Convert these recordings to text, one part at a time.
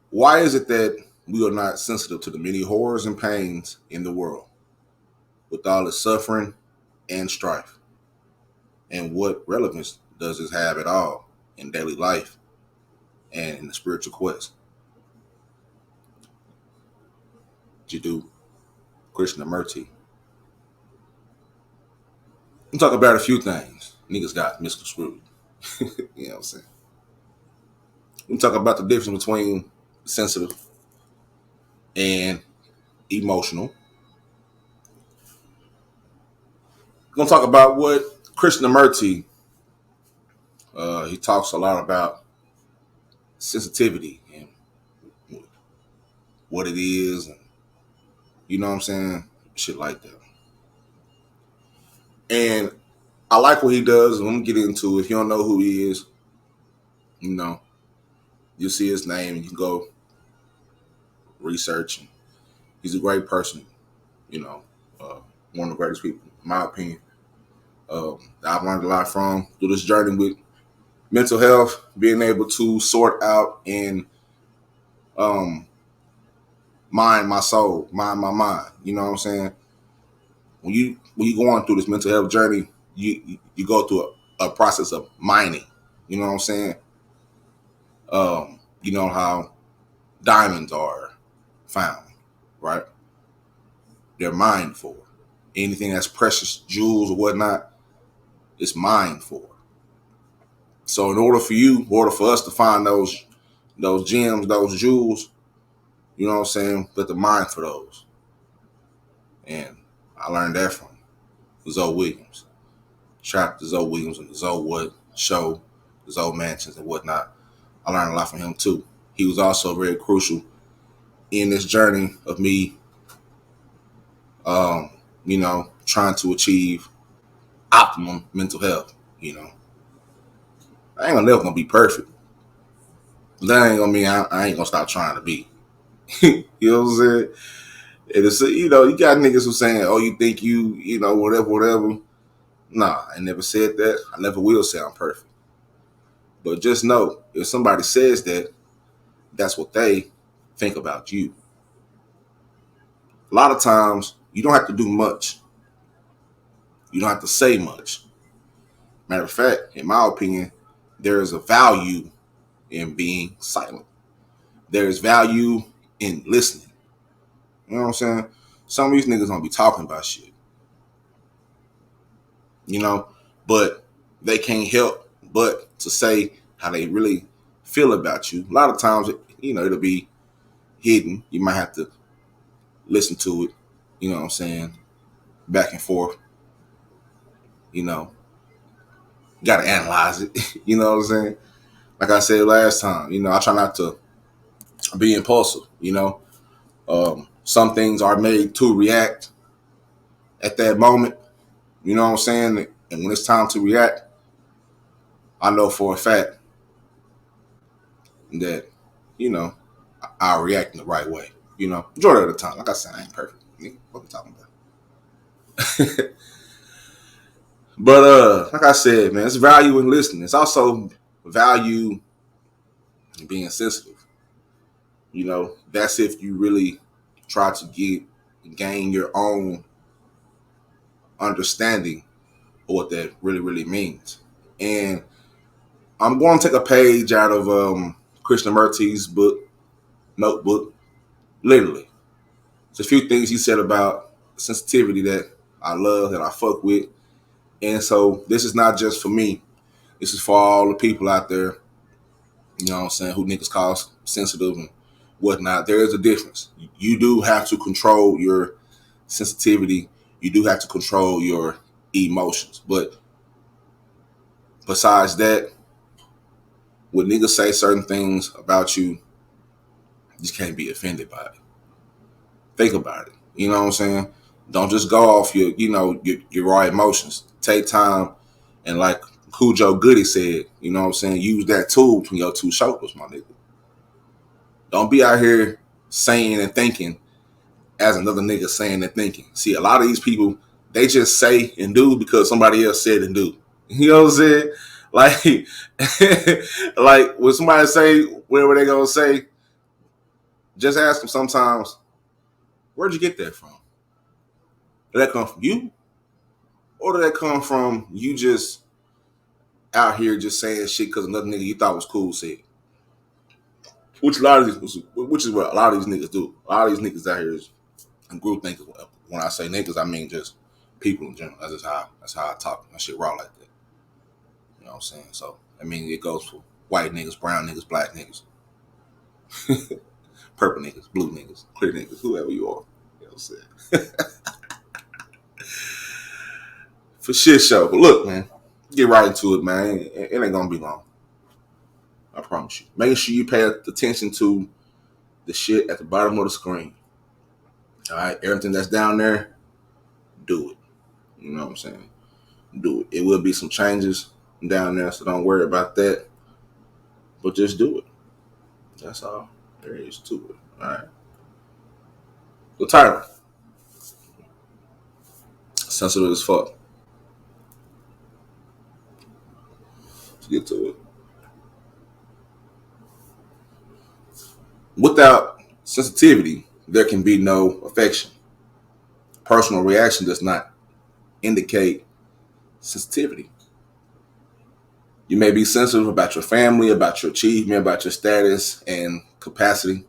Why is it that we are not sensitive to the many horrors and pains in the world with all its suffering and strife? And what relevance does this have at all in daily life and in the spiritual quest? Jiddu Krishnamurti. We talk about a few things. Niggas got misconstrued. You know what I'm saying? We talk about the difference between sensitive and emotional. We're gonna talk about what Krishnamurti. He talks a lot about sensitivity and what it is, and you know what I'm saying, shit like that. And I like what he does. Let me get into it. If you don't know who he is, you know, you'll see his name and you can go research. And he's a great person, you know, one of the greatest people, in my opinion. That I've learned a lot from through this journey with mental health, being able to sort out and um, mind my soul, mind my mind. You know what I'm saying? When you going through this mental health journey, you go through a process of mining. You know what I'm saying? You know how diamonds are found, right? They're mined for. Anything that's precious, jewels or whatnot, it's mined for. So in order for us to find those gems, those jewels, you know what I'm saying, we have to mine for those. And I learned that from Zoe Williams. Shout out to Zoe Williams and the Zoe Wood show, the Zoe Mansions and whatnot. I learned a lot from him too. He was also very crucial in this journey of me, you know, trying to achieve optimum mental health. You know, I ain't never gonna be perfect. But that ain't gonna mean I ain't gonna stop trying to be. You know what I'm saying? And it's, you know, you got niggas who saying, "Oh, you think you know, whatever." Nah, I never said that. I never will say I'm perfect. But just know, if somebody says that, that's what they think about you. A lot of times, you don't have to do much. You don't have to say much. Matter of fact, in my opinion, there is a value in being silent. There is value in listening. You know what I'm saying? Some of these niggas don't be talking about shit, you know, but they can't help but to say how they really feel about you. A lot of times, you know, it'll be hidden. You might have to listen to it, you know what I'm saying, back and forth, you know, got to analyze it, you know what I'm saying? Like I said last time, you know, I try not to be impulsive, you know. Some things are made to react at that moment, you know what I'm saying? And when it's time to react, I know for a fact that, you know, I'll react in the right way, you know, majority of the time. Like I said, I ain't perfect. What we talking about? But like I said, man, it's value in listening. It's also value in being sensitive. You know, that's if you really try to gain your own understanding of what that really, really means. And I'm going to take a page out of Krishnamurti's book, notebook, literally. There's a few things he said about sensitivity that I love, that I fuck with. And so this is not just for me. This is for all the people out there, you know what I'm saying, who niggas call sensitive and whatnot. There is a difference. You do have to control your sensitivity. You do have to control your emotions. But besides that, when niggas say certain things about you, you just can't be offended by it. Think about it. You know what I'm saying? Don't just go off your raw emotions. Take time and, like Cujo Goody said, you know what I'm saying, use that tool between your two shoulders, my nigga. Don't be out here saying and thinking as another nigga saying and thinking. See, a lot of these people, they just say and do because somebody else said and do. You know what I'm saying? Like, like when somebody say whatever they gonna say, just ask them sometimes, where'd you get that from? Did that come from you? Or did that come from you just out here just saying shit because another nigga you thought was cool said? Which is what a lot of these niggas do. A lot of these niggas out here is group thinkers. When I say niggas, I mean just people in general. That's how I talk. That shit raw like that. You know what I'm saying? So I mean it goes for white niggas, brown niggas, black niggas, purple niggas, blue niggas, clear niggas, whoever you are. You know what I'm saying? For shit show. But look, man, get right into it, man. It ain't gonna be long. I promise you. Make sure you pay attention to the shit at the bottom of the screen. All right, everything that's down there, do it. You know what I'm saying? Do it. It will be some changes down there, so don't worry about that. But just do it. That's all there is to it. All right. The title. Sensitive as fuck. Let's get to it. Without sensitivity, there can be no affection. Personal reaction does not indicate sensitivity. You may be sensitive about your family, about your achievement, about your status and capacity.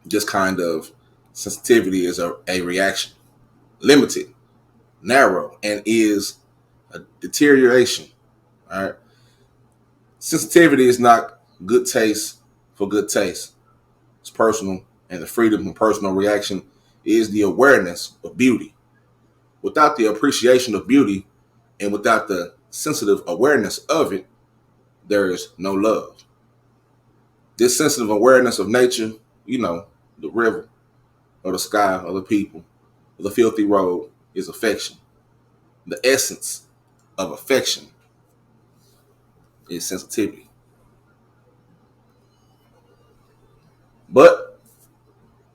Just kind of sensitivity is a reaction. Limited, narrow, and is a deterioration. All right. Sensitivity is not good taste for good taste. It's personal, and the freedom of personal reaction is the awareness of beauty. Without the appreciation of beauty and without the sensitive awareness of it, there is no love. This sensitive awareness of nature, you know, the river or the sky or the people, or the filthy road, is affection. The essence of affection is sensitivity. But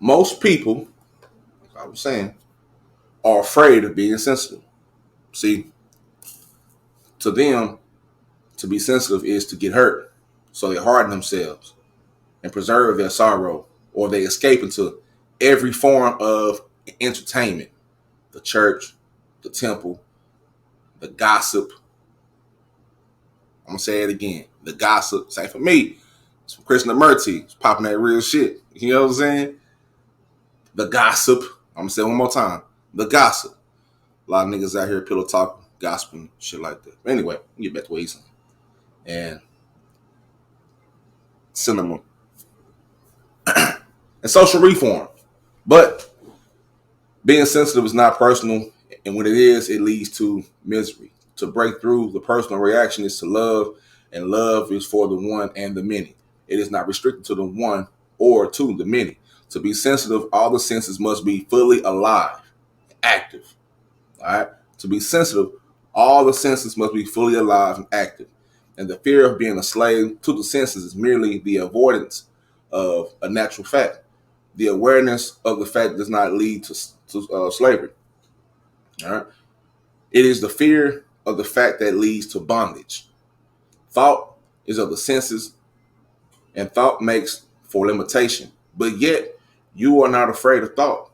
most people, like I was saying, are afraid of being sensitive. See, to them, to be sensitive is to get hurt. So they harden themselves and preserve their sorrow, or they escape into every form of entertainment: the church, the temple, the gossip. I'm going to say it again. The gossip. Same for me. It's from Khrisnamurti. It's popping that real shit. You know what I'm saying? The gossip. I'm going to say it one more time. The gossip. A lot of niggas out here pillow talking, gossiping, shit like that. But anyway, get back to what he's saying. And cinema. And social reform. But being sensitive is not personal. And when it is, it leads to misery. To break through the personal reaction is to love. And love is for the one and the many. It is not restricted to the one or to the many. To be sensitive, all the senses must be fully alive, active. All right. To be sensitive, all the senses must be fully alive and active. And the fear of being a slave to the senses is merely the avoidance of a natural fact. The awareness of the fact does not lead to slavery. All right. It is the fear of the fact that leads to bondage. Thought is of the senses, and thought makes for limitation. But yet, you are not afraid of thought.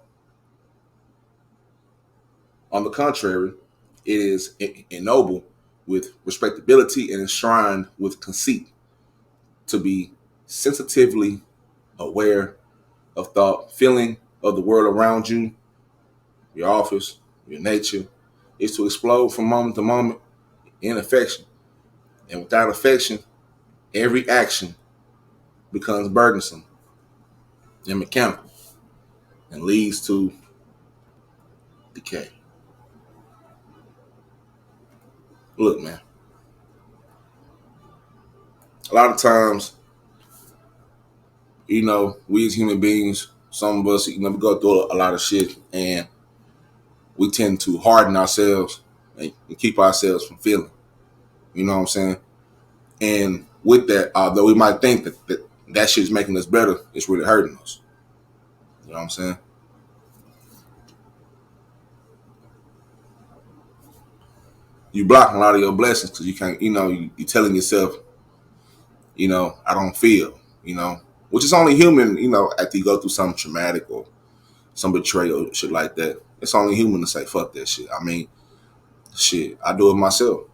On the contrary, it is ennobled with respectability and enshrined with conceit. To be sensitively aware of thought, feeling of the world around you, your office, your nature, is to explode from moment to moment in affection. And without affection, every action becomes burdensome and mechanical and leads to decay. Look, man, a lot of times, you know, we as human beings, some of us, you know, we go through a lot of shit, and we tend to harden ourselves and keep ourselves from feeling. You know what I'm saying? And with that, although we might think that shit is making us better, it's really hurting us. You know what I'm saying? You blocking a lot of your blessings because you can't, you know, you're telling yourself, you know, I don't feel, you know, which is only human, after you go through something traumatic or some betrayal, shit like that. It's only human to say, fuck that shit. I mean, shit, I do it myself.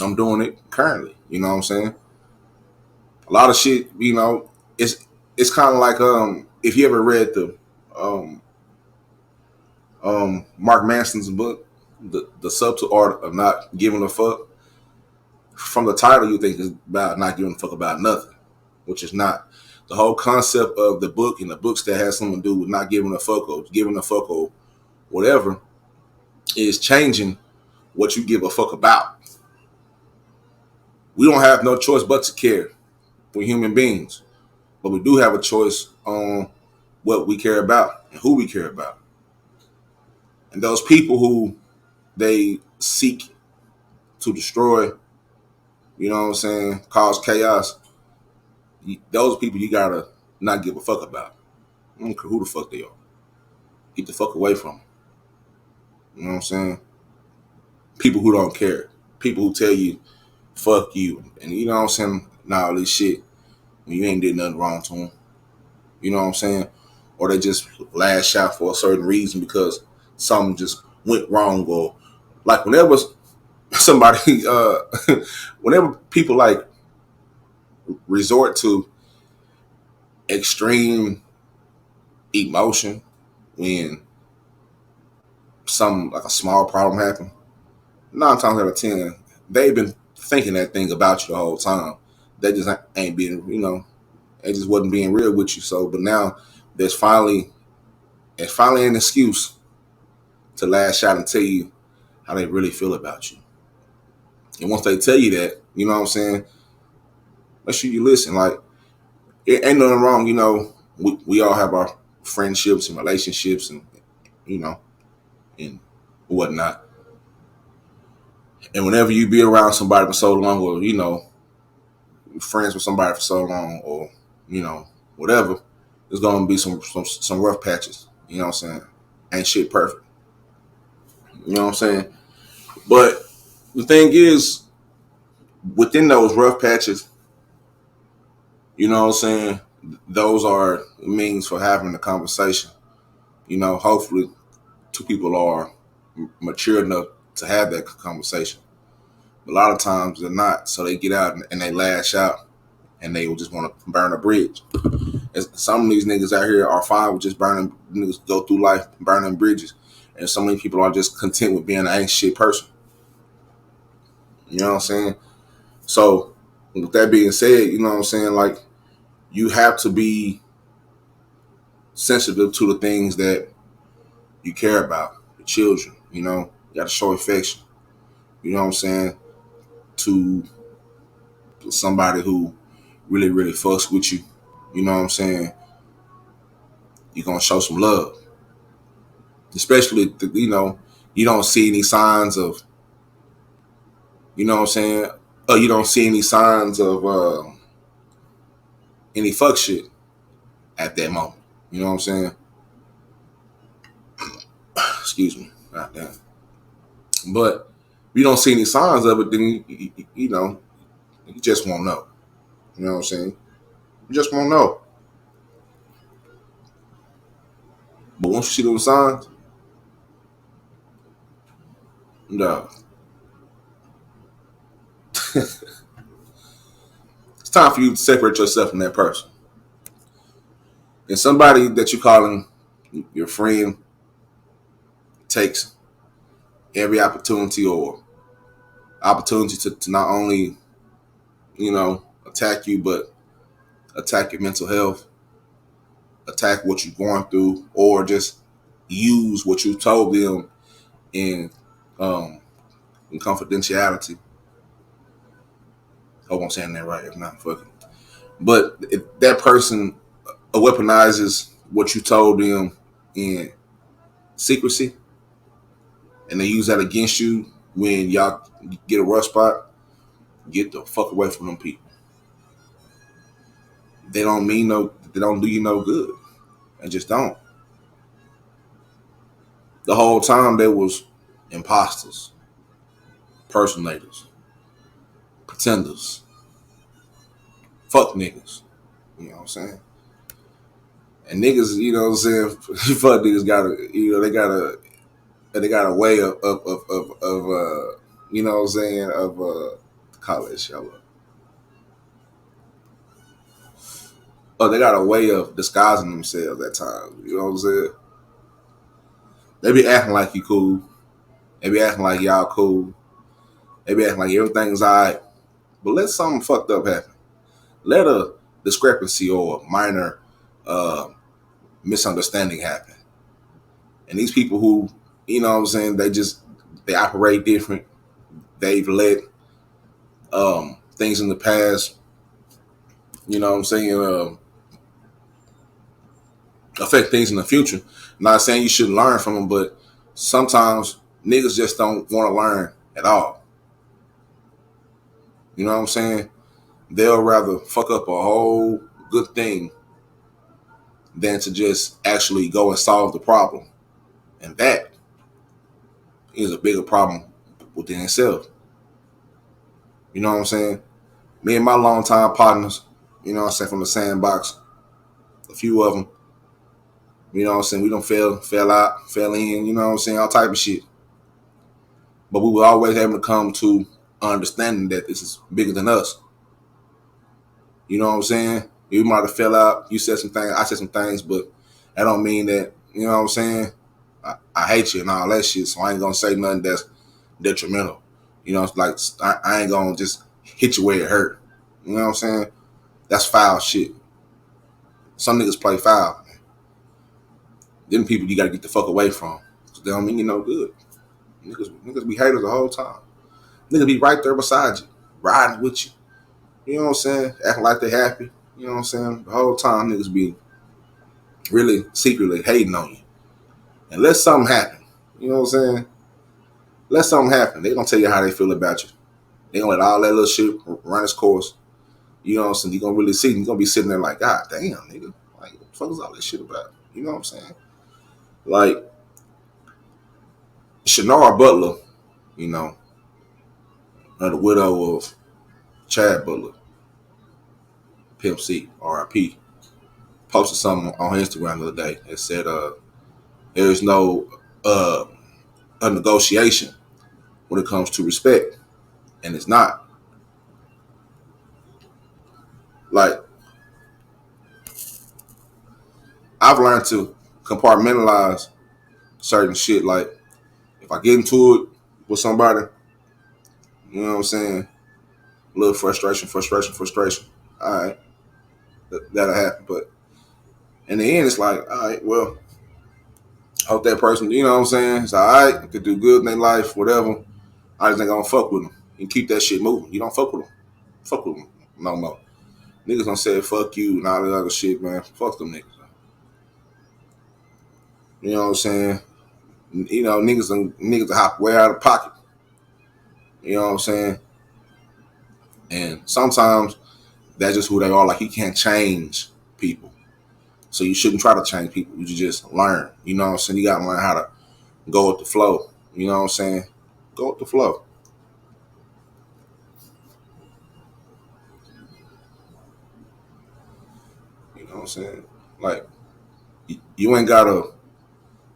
I'm doing it currently. You know what I'm saying? A lot of shit, it's kind of like if you ever read the um Mark Manson's book, the subtle art of not giving a fuck. From the title, you think it's about not giving a fuck about nothing, which is not. The whole concept of the book and the books that has something to do with not giving a fuck or giving a fuck or whatever is changing what you give a fuck about. We don't have no choice but to care. We're human beings, but we do have a choice on what we care about and who we care about. And those people who they seek to destroy, you know what I'm saying, cause chaos, those people you gotta not give a fuck about. I don't care who the fuck they are. Get the fuck away from them. You know what I'm saying? People who don't care. People who tell you, fuck you. And you know what I'm saying? Nah, all this shit. When you ain't did nothing wrong to them. You know what I'm saying? Or they just lash out for a certain reason because something just went wrong. Or like whenever somebody, whenever people like resort to extreme emotion when some like a small problem happened, 9 times out of 10, they've been thinking that thing about you the whole time. They just ain't being, they just wasn't being real with you. So, but now there's finally an excuse to lash out and tell you how they really feel about you. And once they tell you that, you know what I'm saying, make sure you listen. Like, it ain't nothing wrong, we all have our friendships and relationships and, you know, and whatnot. And whenever you be around somebody for so long, or, friends with somebody for so long, or, whatever, there's gonna be some rough patches. You know what I'm saying? Ain't shit perfect. You know what I'm saying? But the thing is, within those rough patches, you know what I'm saying, those are means for having a conversation. Hopefully two people are mature enough to have that conversation. A lot of times they're not, so they get out and they lash out and they will just want to burn a bridge. And some of these niggas out here are fine with just burning, niggas go through life burning bridges. And so many people are just content with being an ain't shit person. You know what I'm saying? So with that being said, you know what I'm saying, like, you have to be sensitive to the things that you care about, your children, you got to show affection, you know what I'm saying, to somebody who really, really fucks with you, you know what I'm saying, you're going to show some love. Especially, you don't see any signs of, you know what I'm saying, you don't see any signs of any fuck shit at that moment. You know what I'm saying? Excuse me. God damn. But if you don't see any signs of it, then, you just won't know. You know what I'm saying? You just won't know. But once you see those signs, no. It's time for you to separate yourself from that person. And somebody that you're calling your friend takes every opportunity to not only, attack you, but attack your mental health, attack what you're going through, or just use what you told them in um, in confidentiality. Hope I'm saying that right. If not, fuck it. But if that person weaponizes what you told them in secrecy, and they use that against you when y'all get a rough spot, get the fuck away from them people. They don't mean no. They don't do you no good. They just don't. The whole time they was imposters, impersonators, pretenders, fuck niggas. You know what I'm saying? And niggas, you know what I'm saying, fuck niggas gotta, you know, they got a way of you know what I'm saying, of call it shit. Oh, they got a way of disguising themselves at times. You know what I'm saying? They be acting like you cool. They be acting like y'all cool. They be acting like everything's alright. But let something fucked up happen. Let a discrepancy or a minor uh, misunderstanding happen. And these people who, you know what I'm saying, they operate different. They've let things in the past, you know what I'm saying, affect things in the future. Not saying you shouldn't learn from them, but sometimes niggas just don't want to learn at all. You know what I'm saying? They'll rather fuck up a whole good thing than to just actually go and solve the problem. And that is a bigger problem within itself. You know what I'm saying? Me and my longtime partners, you know what I'm saying, from the sandbox, a few of them, you know what I'm saying, we don't fell out, fell in, you know what I'm saying, all type of shit. But we were always able to come to understanding that this is bigger than us. You know what I'm saying? You might have fell out, you said some things, I said some things, but that don't mean that, you know what I'm saying, I hate you and all that shit, so I ain't gonna say nothing that's detrimental. You know, it's like I ain't gonna just hit you where it hurt. You know what I'm saying? That's foul shit. Some niggas play foul. Them people you gotta get the fuck away from. They don't mean you no good. Niggas be haters the whole time. Niggas be right there beside you, riding with you. You know what I'm saying? Acting like they happy. You know what I'm saying? The whole time niggas be really secretly hating on you. And let something happen. You know what I'm saying? Let something happen. They gonna tell you how they feel about you. They gonna let all that little shit run its course. You know what I'm saying? You gonna really see. You gonna be sitting there like, God damn, nigga. Like, what the fuck is all this shit about? You know what I'm saying? Like, Shanara Butler, you know, the widow of Chad Butler, Pimp C, R.I.P., posted something on Instagram the other day. It said, there is no a negotiation when it comes to respect. And it's not. Like, I've learned to compartmentalize certain shit. Like, if I get into it with somebody, you know what I'm saying? A little frustration. All right, that'll happen. But in the end, it's like, all right, well, I hope that person, you know what I'm saying? It's all right, could do good in their life, whatever. I just ain't gonna fuck with them and keep that shit moving. You don't fuck with them. Fuck with them no more. Niggas done said fuck you and all that other shit, man. Fuck them niggas. You know what I'm saying? You know, niggas hop way out of pocket. You know what I'm saying? And sometimes that's just who they are. Like, you can't change people. So you shouldn't try to change people. You should just learn. You know what I'm saying? You gotta learn how to go with the flow. You know what I'm saying? Go with the flow. You know what I'm saying? Like, you ain't gotta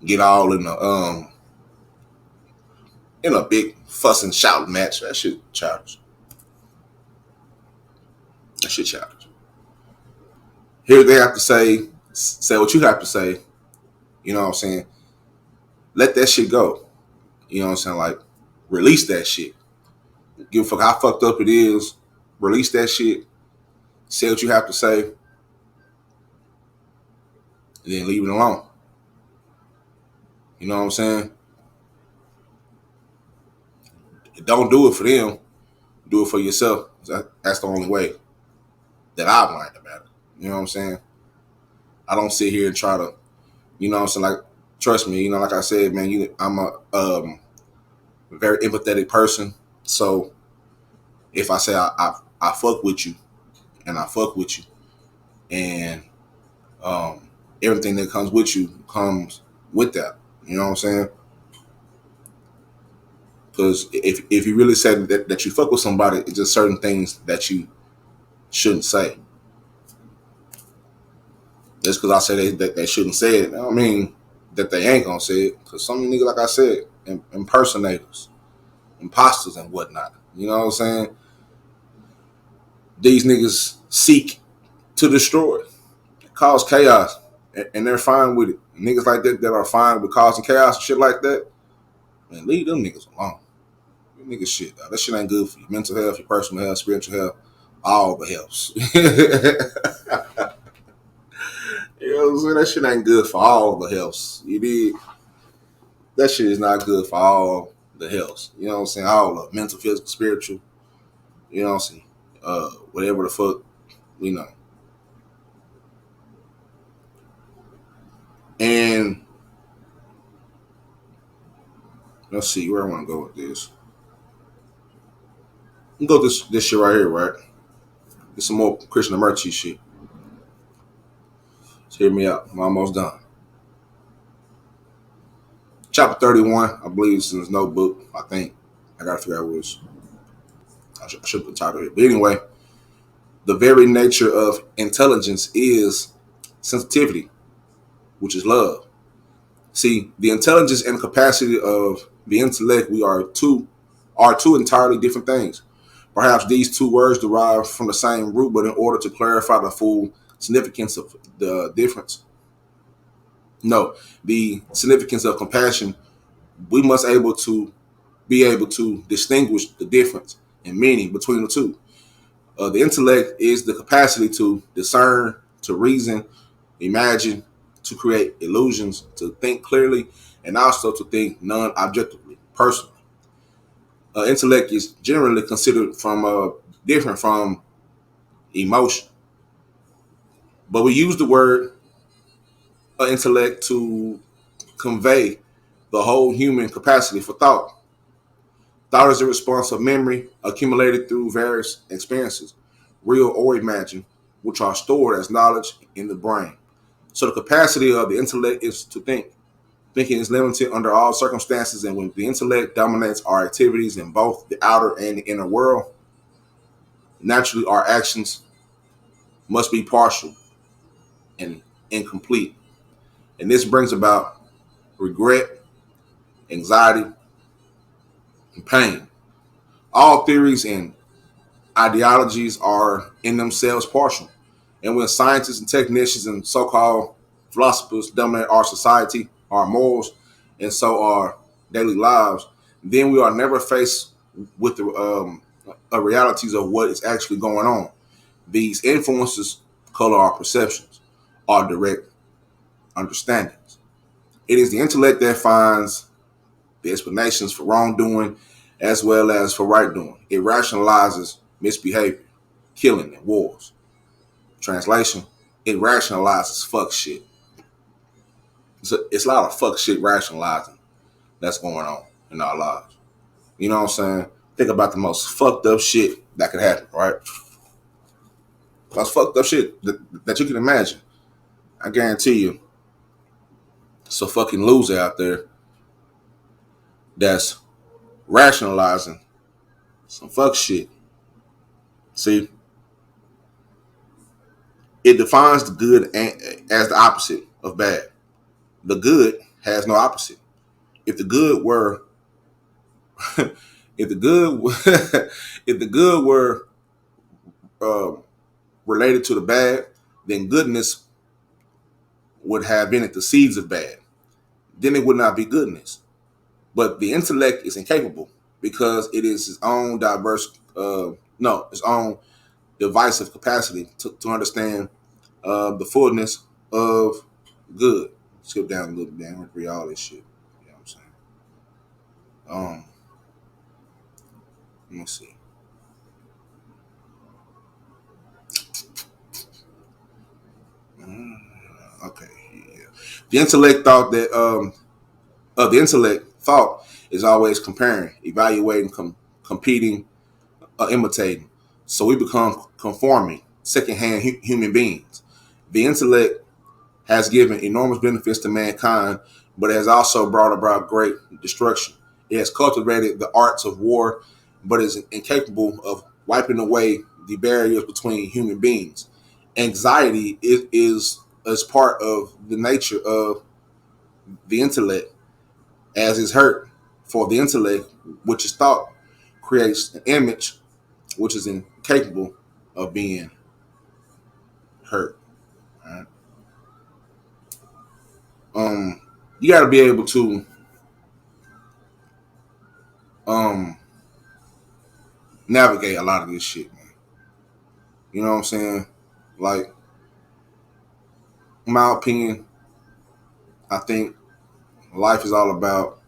get all in a big fuss and shout match. That shit childish. That shit childish. Here they have to say what you have to say. You know what I'm saying? Let that shit go. You know what I'm saying? Like, release that shit. Give a fuck how fucked up it is. Release that shit. Say what you have to say. And then leave it alone. You know what I'm saying? Don't do it for them. Do it for yourself. That's the only way that I've learned about it. You know what I'm saying? I don't sit here and try to, you know what I'm saying? Like, trust me, you know, like I said, man, I'm a very empathetic person. So if I say I fuck with you and I fuck with you and everything that comes with you comes with that. You know what I'm saying? Because if you really say that you fuck with somebody, it's just certain things that you shouldn't say. just because I say they shouldn't say it, I don't mean that they ain't gonna say it. Because some niggas, like I said, impersonators, imposters, and whatnot. You know what I'm saying? These niggas seek to destroy, cause chaos, and they're fine with it. Niggas like that are fine with causing chaos and shit like that, man, leave them niggas alone. Them niggas shit, dog. That shit ain't good for your mental health, your personal health, spiritual health, all the healths. You know what I'm saying? That shit ain't good for all the healths. You did. That shit is not good for all the healths. You know what I'm saying? All the mental, physical, spiritual. You know what I'm saying? Whatever the fuck, you know. And let's see where I want to go with this. You go this shit right here, right? It's some more Khrisnamurti shit. So hear me out. I'm almost done. Chapter 31, I believe it's in his notebook. I think. I gotta figure out what it was. I should put the title here. But anyway, the very nature of intelligence is sensitivity, which is love. See, the intelligence and capacity of the intellect are two entirely different things. Perhaps these two words derive from the same root, but in order to clarify the full significance of the difference, no, the significance of compassion, we must be able to distinguish the difference in meaning between the two. The intellect is the capacity to discern, to reason, imagine, to create illusions, to think clearly, and also to think non-objectively, personally. Intellect is generally considered from different from emotion, but we use the word intellect to convey the whole human capacity for thought. Thought is a response of memory accumulated through various experiences, real or imagined, which are stored as knowledge in the brain. So the capacity of the intellect is to think. Thinking is limited under all circumstances, and when the intellect dominates our activities in both the outer and the inner world, naturally our actions must be partial and incomplete. And this brings about regret, anxiety, and pain. All theories and ideologies are in themselves partial. And when scientists and technicians and so-called philosophers dominate our society, our morals, and so our daily lives, then we are never faced with the realities of what is actually going on. These influences color our perceptions, our direct understandings. It is the intellect that finds the explanations for wrongdoing as well as for right doing. It rationalizes misbehavior, killing, and wars. Translation, it rationalizes fuck shit. It's a lot of fuck shit rationalizing that's going on in our lives. You know what I'm saying? Think about the most fucked up shit that could happen, right? Most fucked up shit that you can imagine. I guarantee you, it's a fucking loser out there that's rationalizing some fuck shit. See, it defines the good as the opposite of bad. The good has no opposite. If the good were, if the good, if the good were uh, related to the bad, then goodness would have been at the seeds of bad. Then it would not be goodness. But the intellect is incapable because it is its own its own divisive capacity to understand the fullness of good. Skip down a little bit, man. Read all this shit. You know what I'm saying? Um, let me see. Okay. Yeah. The intellect thought that the intellect thought is always comparing, evaluating, competing, imitating. So we become conforming, secondhand human beings. The intellect has given enormous benefits to mankind, but it has also brought about great destruction. It has cultivated the arts of war, but is incapable of wiping away the barriers between human beings. Anxiety is as part of the nature of the intellect, as is hurt. For the intellect, which is thought, creates an image which is incapable of being hurt. Right? You got to be able to um, navigate a lot of this shit, man. You know what I'm saying? Like, in my opinion, I think life is all about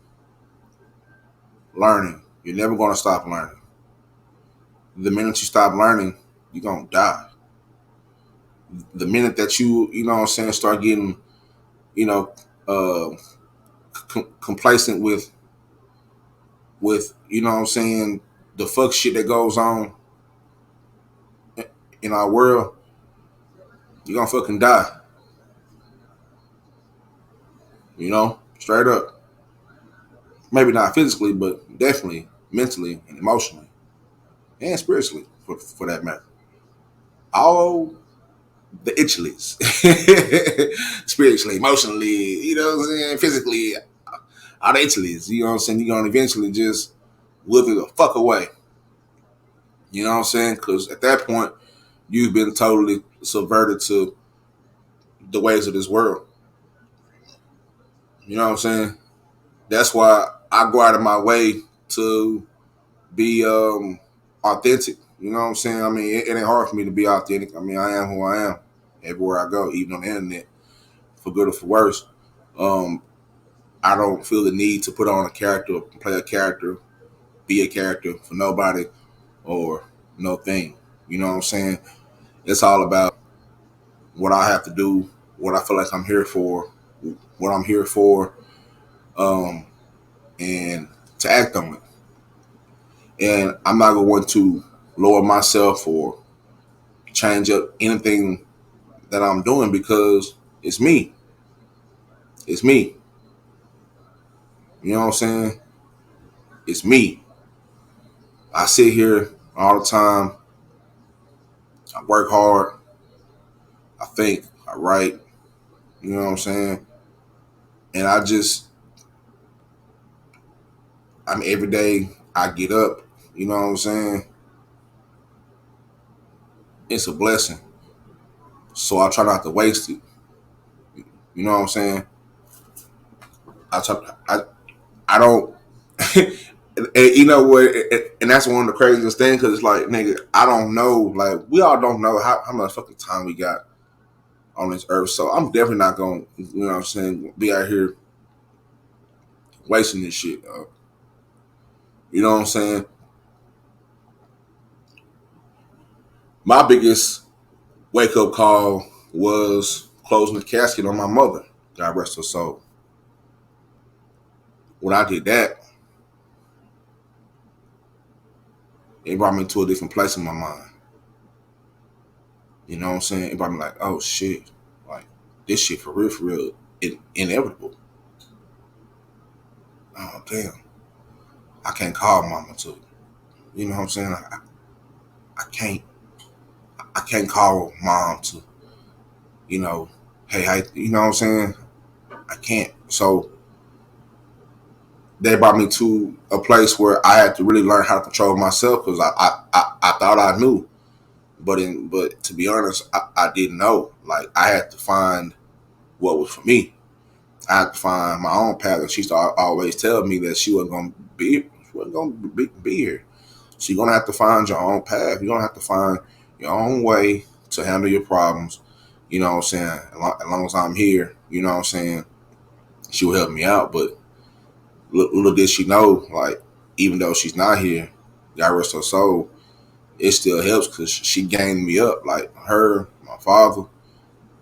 learning. You're never going to stop learning. The minute you stop learning, you're going to die. The minute that you know what I'm saying, start getting, you know, uh, complacent with, you know what I'm saying, the fuck shit that goes on in our world, you're going to fucking die. You know, straight up. Maybe not physically, but definitely mentally and emotionally and spiritually, for that matter. All the itchlies, spiritually, emotionally, you know what I'm saying, physically, all the itchlies, you know what I'm saying, you're going to eventually just wither the fuck away. You know what I'm saying? Because at that point, you've been totally subverted to the ways of this world. You know what I'm saying? That's why I go out of my way to be authentic. You know what I'm saying? I mean, it ain't hard for me to be authentic. I mean, I am who I am everywhere I go, even on the internet, for good or for worse. Um, I don't feel the need to put on a character, play a character, be a character for nobody or no thing. You know what I'm saying? It's all about what I have to do, what I feel like I'm here for, what I'm here for, um, and to act on it. And I'm not going to lower myself or change up anything that I'm doing because it's me. It's me. You know what I'm saying? It's me. I sit here all the time. I work hard. I think. I write. You know what I'm saying? And I mean, every day I get up. You know what I'm saying? It's a blessing. So I try not to waste it. You know what I'm saying? I try, I don't. And you know what? And that's one of the craziest things because it's like, nigga, I don't know. Like, we all don't know how much fucking time we got on this earth. So I'm definitely not going to, you know what I'm saying, be out here wasting this shit. You know what I'm saying? My biggest wake up call was closing the casket on my mother. God rest her soul. When I did that, it brought me to a different place in my mind. You know what I'm saying? It brought me like, oh shit, like this shit for real, inevitable. Oh damn, I can't call mama to, you know what I'm saying? I can't, I can't call mom to, you know, hey, you know what I'm saying? I can't. So they brought me to a place where I had to really learn how to control myself because I thought I knew, but to be honest, I didn't know. Like I had to find what was for me. I had to find my own path. And she used to always tell me that she wasn't gonna be here. So you're gonna have to find your own path. You're gonna have to find your own way to handle your problems. You know what I'm saying? As long as I'm here, you know what I'm saying, she will help me out. But little did she know, like, even though she's not here, God rest her soul, it still helps because she gained me up. Like her, my father,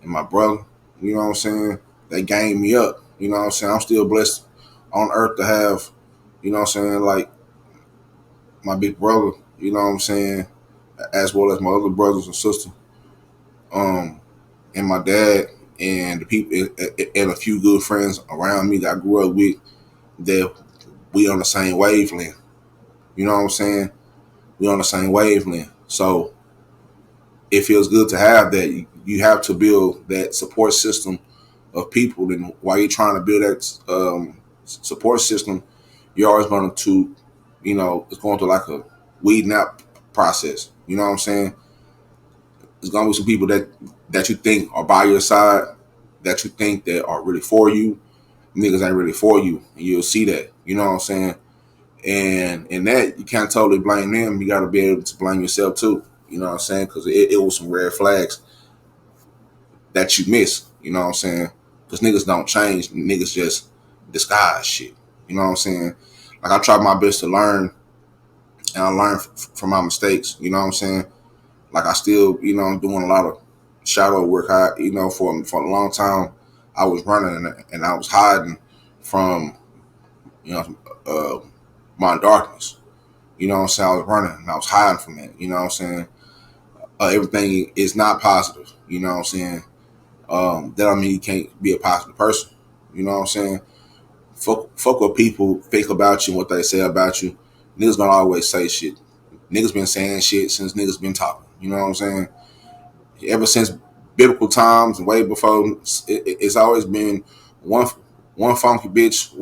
and my brother, you know what I'm saying? They gained me up. You know what I'm saying? I'm still blessed on earth to have, you know what I'm saying, like my big brother, you know what I'm saying, as well as my other brothers and sisters, um, and my dad and the people and a few good friends around me that I grew up with that we on the same wavelength. You know what I'm saying? We on the same wavelength. So it feels good to have that. you have to build that support system of people. And while you're trying to build that support system, you're always going to, it's going through like a weeding out process. You know what I'm saying? There's going to be some people that you think are by your side, that you think that are really for you. Niggas ain't really for you, and you'll see that. You know what I'm saying? And in that, you can't totally blame them. You got to be able to blame yourself too. You know what I'm saying? Because it was some red flags that you miss. You know what I'm saying? Because niggas don't change. Niggas just disguise shit. You know what I'm saying? Like, I try my best to learn, and I learn from my mistakes. You know what I'm saying? Like, I still, I'm doing a lot of shadow work. For a long time, I was running and I was hiding from, you know, uh, my darkness. You know what I'm saying? I was running and I was hiding from that. You know what I'm saying? Everything is not positive. You know what I'm saying? That don't mean you can't be a positive person. You know what I'm saying? Fuck what people think about you and what they say about you. Niggas gonna always say shit. Niggas been saying shit since niggas been talking. You know what I'm saying? Ever since biblical times and way before, it's always been one one funky bitch,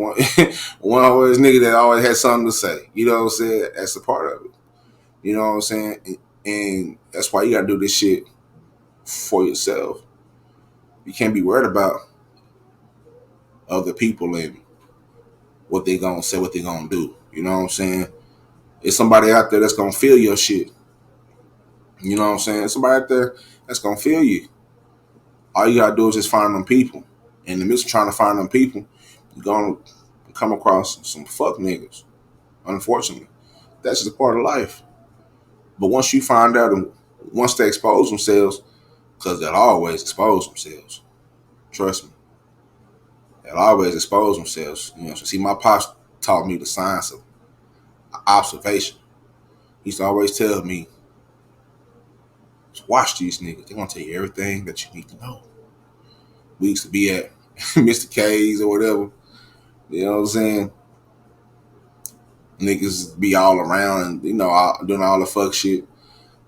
one always nigga that always had something to say. You know what I'm saying? That's a part of it. You know what I'm saying? And that's why you gotta do this shit for yourself. You can't be worried about other people and what they gonna say, what they gonna do. You know what I'm saying? It's somebody out there that's gonna feel your shit. You know what I'm saying? Somebody out there that's gonna feel you. All you gotta do is just find them people. In the midst of trying to find them people, you're gonna come across some fuck niggas. Unfortunately, that's just a part of life. But once you find out, and once they expose themselves, because they'll always expose themselves. Trust me, they'll always expose themselves. So see, my pops taught me the science of observation. He used to always tell me, watch these niggas. They're gonna tell you everything that you need to know. We used to be at Mr. K's or whatever. You know what I'm saying? Niggas be all around and, doing all the fuck shit.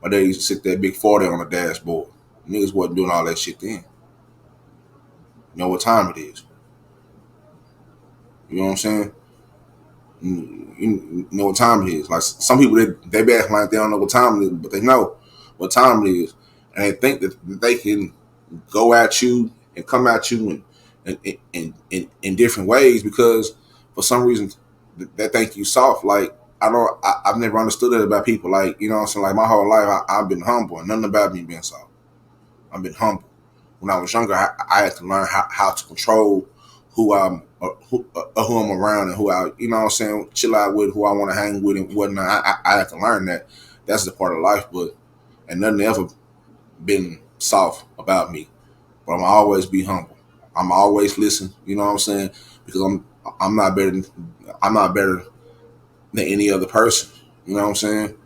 My dad used to sit that big 40 on the dashboard. Niggas wasn't doing all that shit then. You know what time it is. You know what I'm saying? You know what time it is. Like, some people, they be acting like they don't know what time it is, but they know what time it is. And they think that they can go at you and come at you in different ways because for some reason they think you soft. Like, I've never understood that about people. Like, you know what I'm saying? Like, my whole life I've been humble and nothing about me being soft. I've been humble. When I was younger, I had to learn how to control who who I'm around and who I, you know what I'm saying, chill out with, who I want to hang with and whatnot. I had to learn that. That's the part of life, but and nothing ever been soft about me. But I'm always be humble. I'm always listen. You know what I'm saying? Because I'm not better than I'm not better than any other person. You know what I'm saying?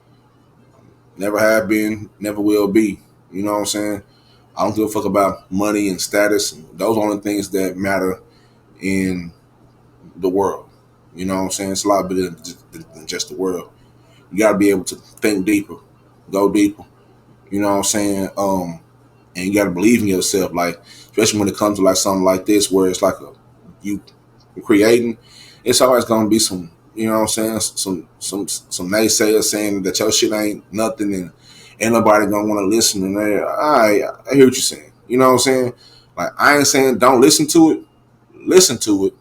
Never have been, never will be. You know what I'm saying? I don't give a fuck about money and status. Those are only things that matter in the world. You know what I'm saying? It's a lot bigger than just the world. You gotta be able to think deeper, go deeper. You know what I'm saying? And you gotta believe in yourself. Like, especially when it comes to like something like this, where it's like you creating. It's always gonna be some, you know what I'm saying? Some naysayers saying that your shit ain't nothing and ain't nobody gonna want to listen. And I hear what you're saying. You know what I'm saying? Like, I ain't saying don't listen to it. Listen to it,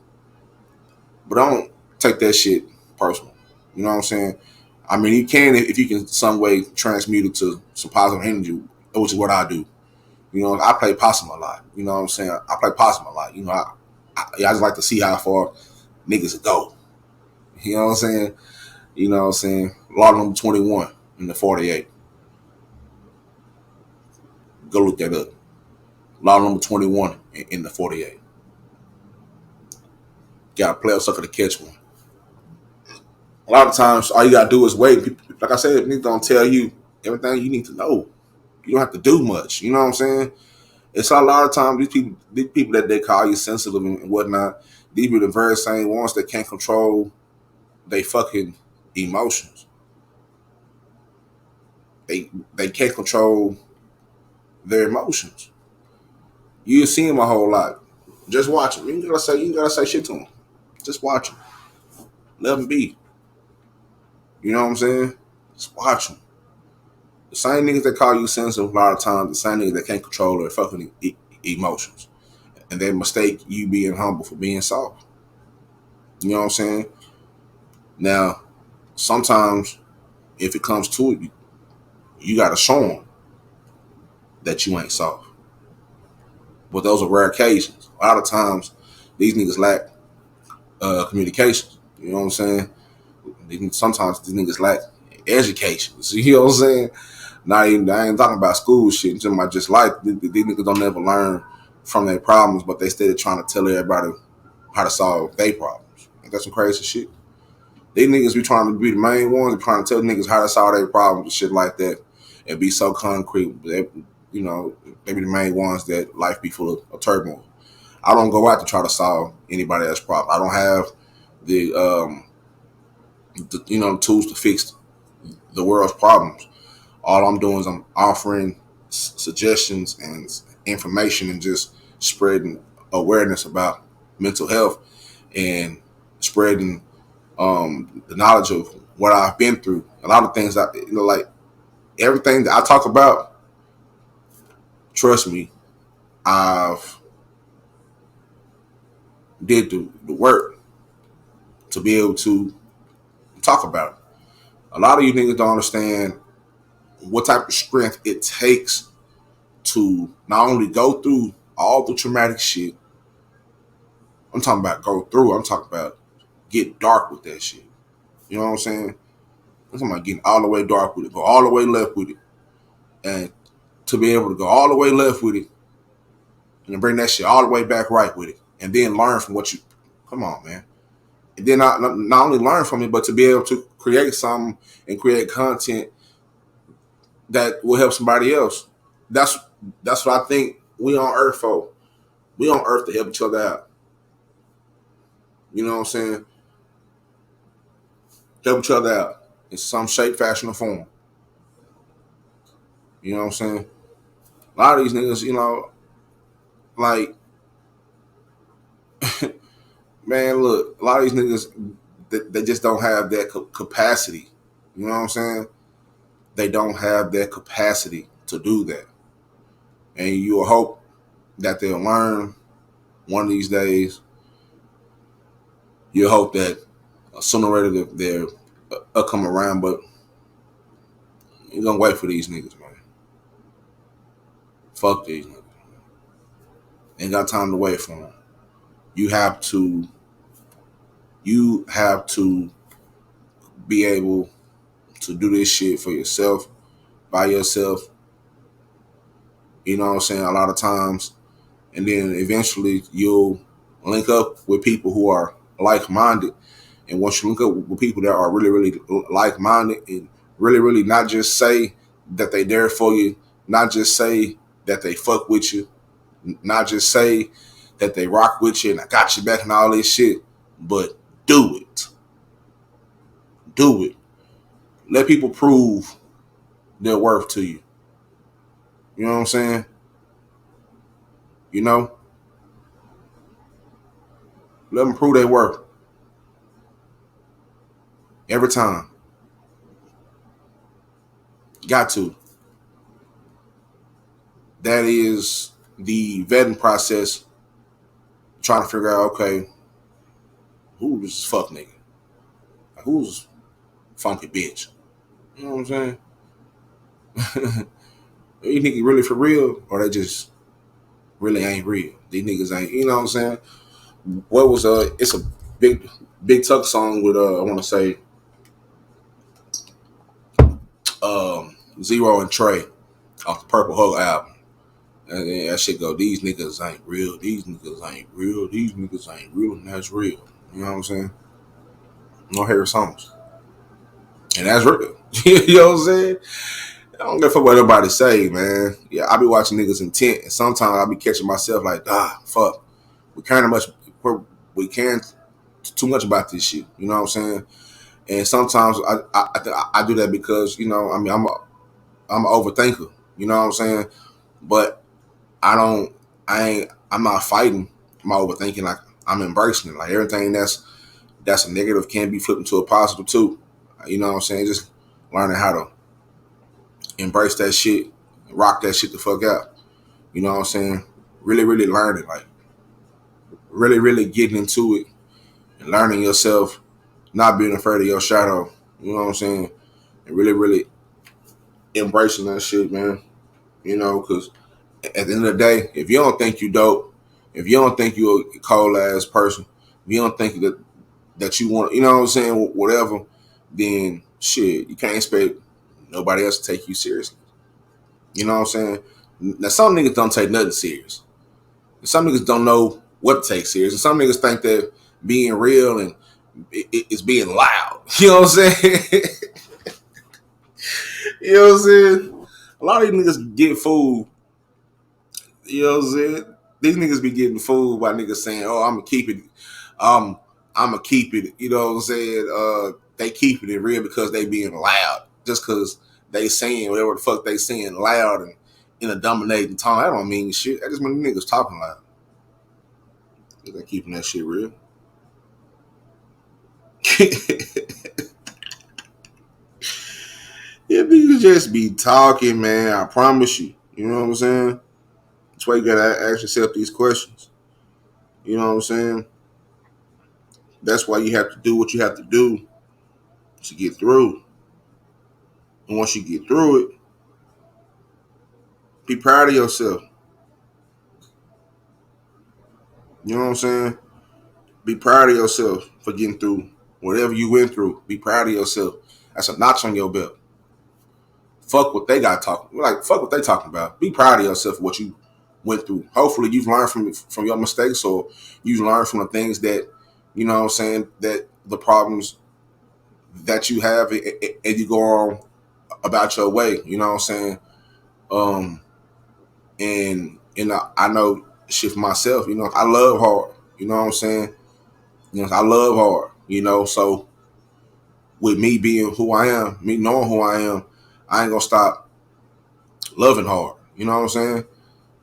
but don't take that shit personal. You know what I'm saying? I mean, you can if you can some way transmute it to some positive energy, which is what I do. You know, I play possum a lot. You know what I'm saying? I play possum a lot. I just like to see how far niggas go. You know what I'm saying? You know what I'm saying? Law number 21 in the 48. Go look that up. Law number 21 in the 48. Got to play a sucker to catch one. A lot of times, all you got to do is wait. Like I said, niggas don't tell you everything you need to know. You don't have to do much. You know what I'm saying? It's a lot of times these people that they call you sensitive and whatnot, these are the very same ones that can't control they fucking emotions. They can't control their emotions. You see him a whole lot. Just watch him. You ain't gotta say shit to him. Just watch him. Let him be. You know what I'm saying? Just watch him. The same niggas that call you sensitive a lot of times, the same niggas that can't control their fucking emotions. And they mistake you being humble for being soft. You know what I'm saying? Now, sometimes if it comes to it, you got to show them that you ain't soft. But those are rare occasions. A lot of times, these niggas lack communication. You know what I'm saying? Sometimes these niggas lack education. So, you know what I'm saying? Not even, I ain't talking about school shit. I'm talking about just life. These niggas don't ever learn from their problems, but they still trying to tell everybody how to solve their problems. That's some crazy shit. These niggas be trying to be the main ones, be trying to tell niggas how to solve their problems and shit like that, and be so concrete. They, you know, they be the main ones that life be full of turmoil. I don't go out to try to solve anybody else's problem. I don't have the tools to fix the world's problems. All I'm doing is I'm offering suggestions and information and just spreading awareness about mental health and spreading the knowledge of what I've been through. A lot of things that like everything that I talk about. Trust me, I've did the work to be able to talk about it. A lot of you niggas don't understand what type of strength it takes to not only go through all the traumatic shit. I'm talking about go through. I'm talking about get dark with that shit. You know what I'm saying? I'm talking about getting all the way dark with it, go all the way left with it, and to be able to go all the way left with it and bring that shit all the way back right with it, and then learn from what you. Come on, man. And then not only learn from it, but to be able to create something and create content that will help somebody else. That's that's what I think we on Earth for. We on Earth to help each other out. You know what I'm saying? Help each other out in some shape, fashion, or form. You know what I'm saying? A lot of these niggas, like, man, look, a lot of these niggas, they just don't have that capacity. You know what I'm saying? They don't have that capacity to do that. And you will hope that they'll learn one of these days. You hope that sooner or later they'll come around, but you're going to wait for these niggas, man. Fuck these niggas. Ain't got time to wait for them. You have to, you have to be able to do this shit for yourself, by yourself. You know what I'm saying? A lot of times, and then eventually you'll link up with people who are like-minded. And once you link up with people that are really, really like-minded and really, really not just say that they there for you, not just say that they fuck with you, not just say that they rock with you and I got you back and all this shit, but do it. Do it. Let people prove their worth to you. You know what I'm saying? You know? Let them prove their worth. Every time. Got to. That is the vetting process. Trying to figure out, okay, who's this fuck nigga? Who's funky bitch? You know what I'm saying? These niggas really for real, or they just really ain't real. These niggas ain't, you know what I'm saying? What was it's a big Tuck song with I wanna say Zero and Trey off the Purple Hug album. And then that shit go, these niggas ain't real, these niggas ain't real, these niggas ain't real, and that's real. You know what I'm saying? No hair songs. And that's real. You know what I'm saying? I don't give a fuck what everybody say, man. Yeah, I be watching niggas intent, and sometimes I be catching myself like, fuck. We kind of much, we care too much about this shit. You know what I'm saying? And sometimes I do that because I mean I'm an overthinker. You know what I'm saying? But I don't. I'm not fighting. I'm not overthinking. Like, I'm embracing it. Like, everything that's a negative can be flipped into a positive too. You know what I'm saying? Just learning how to embrace that shit, rock that shit the fuck out. You know what I'm saying? Really, really learning. Like, really, really getting into it and learning yourself, not being afraid of your shadow. You know what I'm saying? And really, really embracing that shit, man. You know, because at the end of the day, if you don't think you dope, if you don't think you're a cold ass person, if you don't think that you want, you know what I'm saying, whatever, then shit, you can't expect nobody else to take you seriously. You know what I'm saying? Now, some niggas don't take nothing serious. Some niggas don't know what to take serious. And some niggas think that being real and it's being loud. You know what I'm saying? You know what I'm saying? A lot of these niggas get fooled. You know what I'm saying? These niggas be getting fooled by niggas saying, "Oh, I'm gonna keep it. Um, I'm gonna keep it." You know what I'm saying? They keeping it real because they being loud. Just because they saying whatever the fuck they saying loud and in a dominating tone. That don't mean shit. That just mean niggas talking loud. They keeping that shit real. Yeah, niggas just be talking, man. I promise you. You know what I'm saying? That's why you gotta ask yourself these questions. You know what I'm saying? That's why you have to do what you have to do to get through. And once you get through it, be proud of yourself. You know what I'm saying? Be proud of yourself for getting through whatever you went through. Be proud of yourself. That's a notch on your belt. Fuck what they got talking. Like, fuck what they talking about. Be proud of yourself for what you went through. Hopefully you've learned from your mistakes, or you've learned from the things that, you know what I'm saying, that the problems that you have, and you go on about your way. You know what I'm saying? Um, and I know shit for myself. You know, I love hard. You know what I'm saying? You know, I love hard. You know, so with me being who I am, me knowing who I am, I ain't gonna stop loving hard. You know what I'm saying?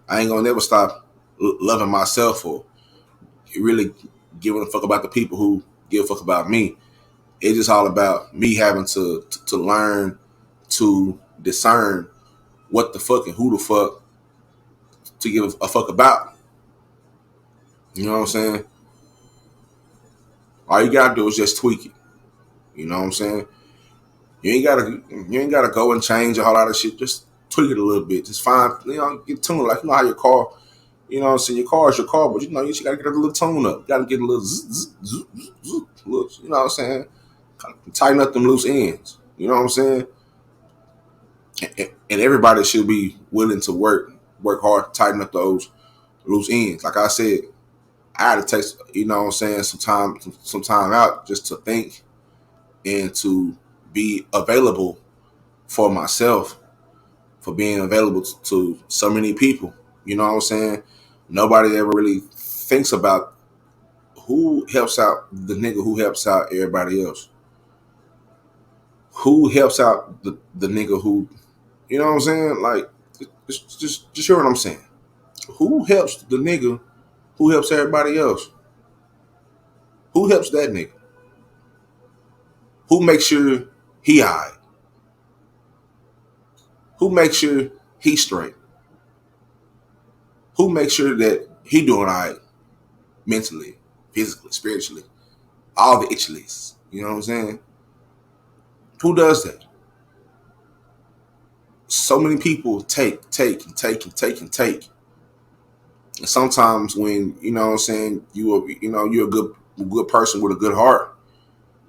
I ain't gonna never stop loving myself or really giving a fuck about the people who give a fuck about me. It's just all about me having to learn to discern what the fuck and who the fuck to give a fuck about. You know what I'm saying? All you gotta do is just tweak it. You know what I'm saying? You ain't gotta go and change a whole lot of shit. Just tweak it a little bit. Just find, get tuned. Like, you know how your car, you know what I'm saying, your car is your car, but you just gotta get a little tune up. You gotta get a little zzz, zzz, zzz, zzz, little, you know what I'm saying? Tighten up them loose ends. You know what I'm saying? And everybody should be willing to work hard to tighten up those loose ends. Like I said, I had to take, you know what I'm saying, some time out just to think and to be available for myself, for being available to so many people. You know what I'm saying? Nobody ever really thinks about who helps out the nigga who helps out everybody else. Who helps out the nigga who, you know what I'm saying? Like, just hear what I'm saying. Who helps the nigga who helps everybody else? Who helps that nigga? Who makes sure he alright? Who makes sure he's straight? Who makes sure that he doing alright mentally, physically, spiritually? All the itchlies. You know what I'm saying? Who does that? So many people take, and take, and take, and take. And sometimes when, you know what I'm saying, you're a good person with a good heart,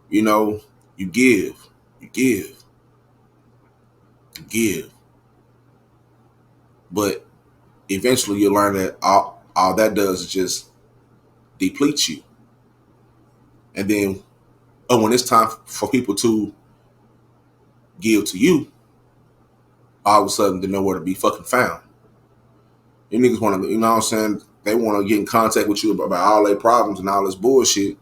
you know, you give, you give, you give. But eventually you learn that all that does is just deplete you. And then, when it's time for people to give to you, all of a sudden they're nowhere to be fucking found. You niggas want to, you know what I'm saying? They want to get in contact with you about all their problems and all this bullshit.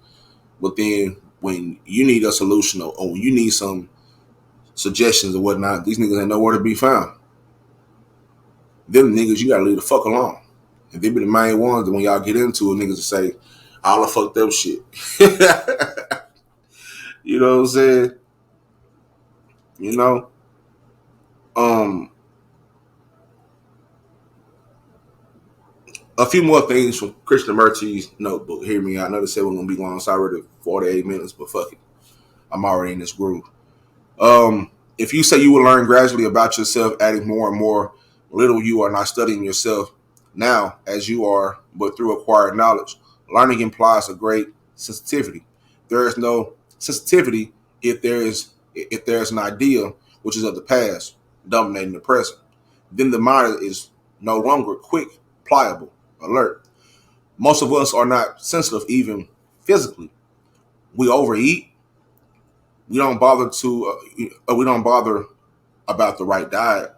But then when you need a solution, or when you need some suggestions or whatnot, these niggas ain't nowhere to be found. Them niggas, you gotta leave the fuck alone. And they be the main ones that when y'all get into it, niggas will say all the fucked up shit. You know what I'm saying? You know? Um, a few more things from Krishnamurti's notebook. Hear me out. I know they said we're gonna be going on already 48 minutes, but fuck it. I'm already in this groove. If you say you will learn gradually about yourself, adding more and more, little you are not studying yourself now as you are, but through acquired knowledge. Learning implies a great sensitivity. There is no sensitivity if there is an idea which is of the past dominating the present. Then the mind is no longer quick, pliable, alert. Most of us are not sensitive even physically. We overeat. We don't bother about the right diet.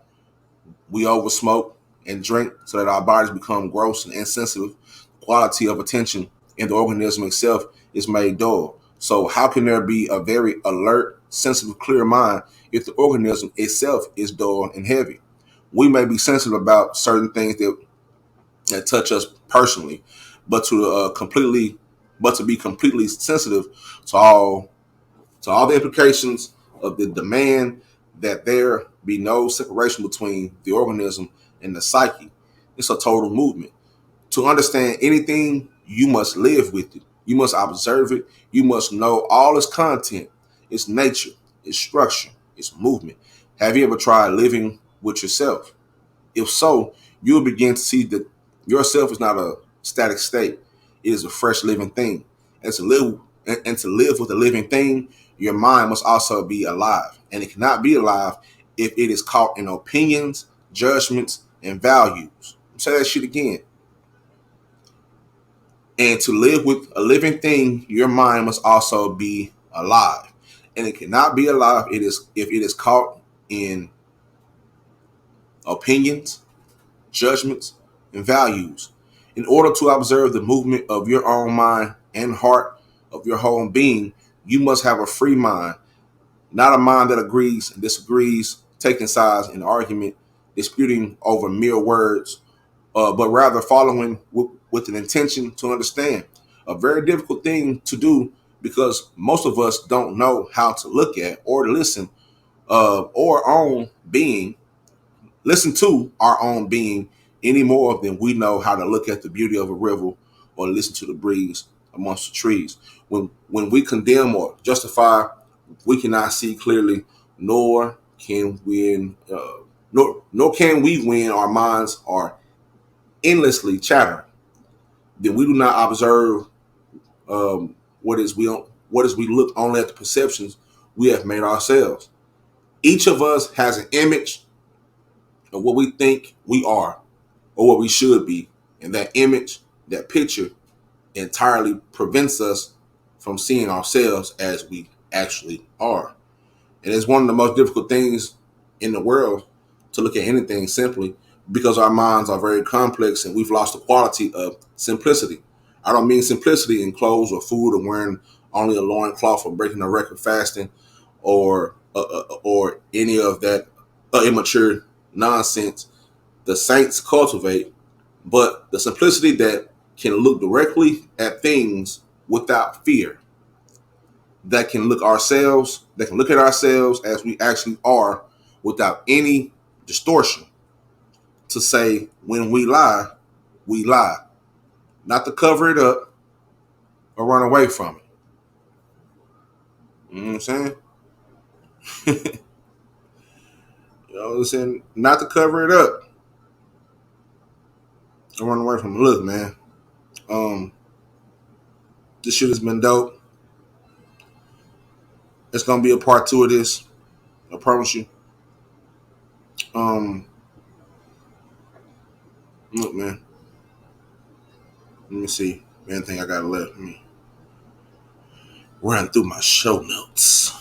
We oversmoke and drink so that our bodies become gross and insensitive. Quality of attention in the organism itself is made dull. So how can there be a very alert, sensitive, clear mind if the organism itself is dull and heavy? We may be sensitive about certain things that touch us personally, but to be completely sensitive to all the implications of the demand that there be no separation between the organism and the psyche. It's a total movement. To understand anything, you must live with it. You must observe it. You must know all its content, its nature, its structure, its movement. Have you ever tried living with yourself? If so, you'll begin to see that yourself is not a static state. It is a fresh living thing. And to live with a living thing, your mind must also be alive. And it cannot be alive if it is caught in opinions, judgments, and values. Say that shit again. And to live with a living thing, your mind must also be alive. And it cannot be alive if it is caught in opinions, judgments, and values. In order to observe the movement of your own mind and heart of your whole being, you must have a free mind, not a mind that agrees and disagrees, taking sides in argument, disputing over mere words, but rather following with an intention to understand. A very difficult thing to do because most of us don't know how to look at or listen or own being listen to our own being any more than we know how to look at the beauty of a river or listen to the breeze amongst the trees. When we condemn or justify, we cannot see clearly, nor can win, nor can we when our minds are endlessly chattering. Then we do not observe what is we look only at the perceptions we have made ourselves. Each of us has an image of what we think we are or what we should be. And that image, that picture, entirely prevents us from seeing ourselves as we actually are. And it's one of the most difficult things in the world to look at anything simply because our minds are very complex and we've lost the quality of simplicity. I don't mean simplicity in clothes or food or wearing only a loincloth or breaking a record fasting or any of that immature nonsense the saints cultivate, but the simplicity that can look directly at things without fear, that can look at ourselves as we actually are without any distortion. To say when we lie, not to cover it up or run away from it. You know what I'm saying? You know what I'm saying? Not to cover it up or run away from it. Look, man, um, this shit has been dope. It's gonna be a part two of this. I promise you. Um, Look, man. Let me see. Anything I got left? Let me run through my show notes.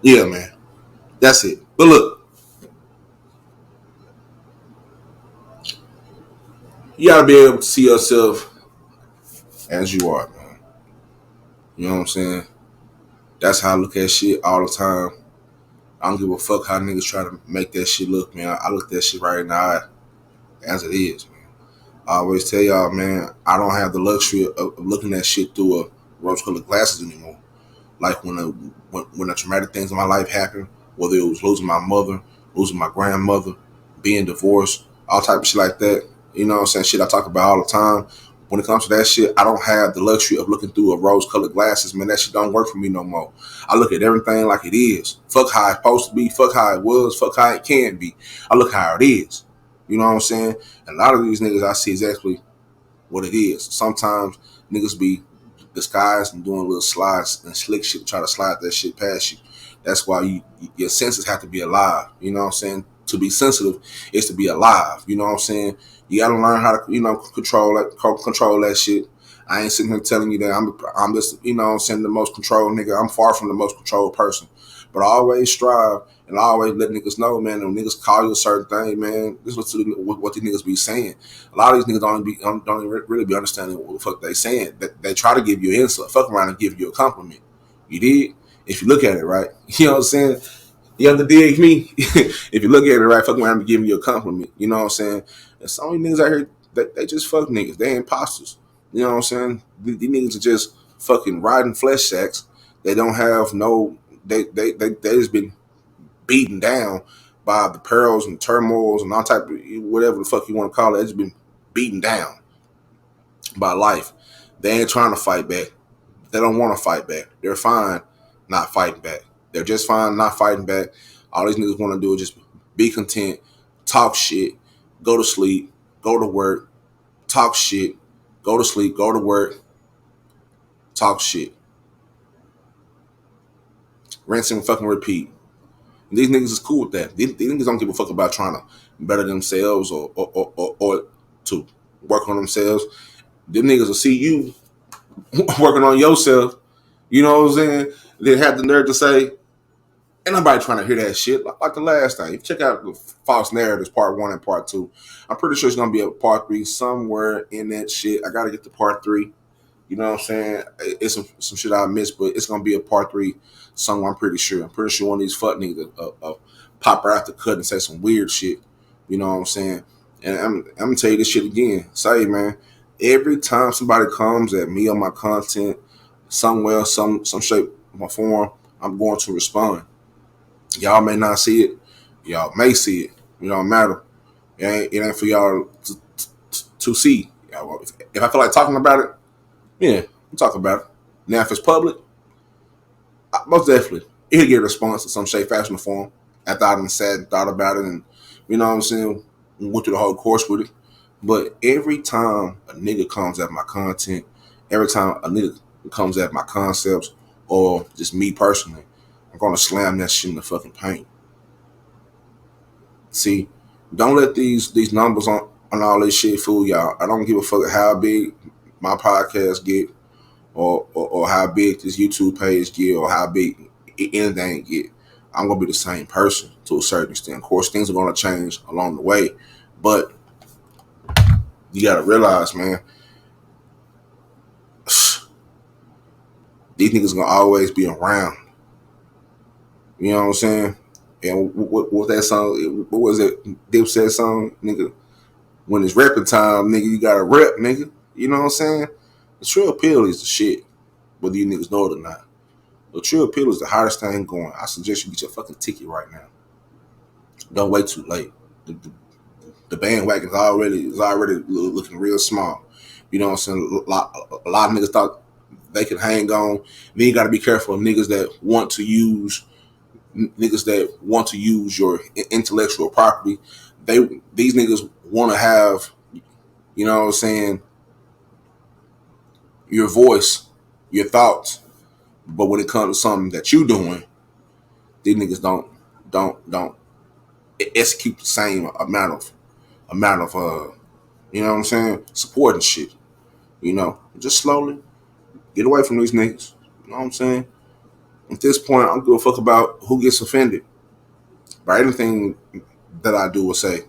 Yeah, man. That's it. But look, you gotta be able to see yourself as you are, man. You know what I'm saying? That's how I look at shit all the time. I don't give a fuck how niggas try to make that shit look, man. I look that shit right in the eye. as it is. I always tell y'all, man, I don't have the luxury of looking at shit through a rose-colored glasses anymore. Like when the traumatic things in my life happened, whether it was losing my mother, losing my grandmother, being divorced, all type of shit like that. You know what I'm saying? Shit I talk about all the time. When it comes to that shit, I don't have the luxury of looking through a rose-colored glasses. Man, that shit don't work for me no more. I look at everything like it is. Fuck how it's supposed to be. Fuck how it was. Fuck how it can be. I look how it is. You know what I'm saying? And a lot of these niggas, I see exactly what it is. Sometimes niggas be disguised and doing little slides and slick shit to try to slide that shit past you. That's why your senses have to be alive. You know what I'm saying? To be sensitive is to be alive. You know what I'm saying? You gotta learn how to, control that shit. I ain't sitting here telling you that I'm just, you know what I'm saying, the most controlled nigga. I'm far from the most controlled person. But I always strive and I always let niggas know, man, when niggas call you a certain thing, man, this is what these niggas be saying. A lot of these niggas don't even really be understanding what the fuck they saying. They try to give you an insult, fuck around and give you a compliment. You did? If you look at it right. You know what I'm saying? You have to dig me. If you look at it right, fuck around and giving you a compliment. You know what I'm saying? And some of these niggas out here, they just fuck niggas. They imposters. You know what I'm saying? These niggas are just fucking riding flesh sacks. They don't have no. They just been beaten down by the perils and turmoils and all type of whatever the fuck you want to call it. They just been beaten down by life. They ain't trying to fight back. They don't want to fight back. They're fine not fighting back. They're just fine not fighting back. All these niggas want to do is just be content, talk shit, go to sleep, go to work, talk shit, go to sleep, go to work, talk shit. Rinse and fucking repeat. And these niggas is cool with that. These niggas don't give a fuck about trying to better themselves or to work on themselves. Them niggas will see you working on yourself. You know what I'm saying? They have the nerve to say, ain't nobody trying to hear that shit. Like the last time. If you check out the False Narratives Part 1 and Part 2, I'm pretty sure it's going to be a Part 3 somewhere in that shit. I got to get to Part 3. You know what I'm saying? It's some shit I missed, but it's going to be a Part 3 somewhere, I'm pretty sure. I'm pretty sure one of these fuck niggas pop right out the cut and say some weird shit. You know what I'm saying? And I'm going to tell you this shit again. Say, man, every time somebody comes at me on my content, somewhere, some shape, or form, I'm going to respond. Y'all may not see it. Y'all may see it. It don't matter. It ain't for y'all to see. If I feel like talking about it, yeah, I'm talking about it. Now, if it's public, most definitely, it'll get a response in some shape, fashion, or form. After I done sat and thought about it and, you know what I'm saying, went through the whole course with it. But every time a nigga comes at my content, every time a nigga comes at my concepts, or just me personally, I'm going to slam that shit in the fucking paint. See, don't let these numbers on all this shit fool y'all. I don't give a fuck how big my podcast get or how big this YouTube page get or how big anything get. I'm going to be the same person to a certain extent. Of course, things are going to change along the way. But you got to realize, man, these niggas going to always be around. You know what I'm saying? And what that song, what was it? Dipset song, nigga? When it's rapping time, nigga, you got to rep, nigga. You know what I'm saying? The Trill Pill is the shit, whether you niggas know it or not. The Trill Pill is the hottest thing going. I suggest you get your fucking ticket right now. Don't wait too late. The bandwagon is already looking real small. You know what I'm saying? A lot of niggas thought they could hang on. Then you got to be careful of niggas that want to use your intellectual property. These niggas want to have, you know what I'm saying, your voice, your thoughts. But when it comes to something that you doing, these niggas don't execute the same amount of you know what I'm saying, support and shit. You know, just slowly get away from these niggas. You know what I'm saying? At this point, I don't give a fuck about who gets offended by anything that I do or say.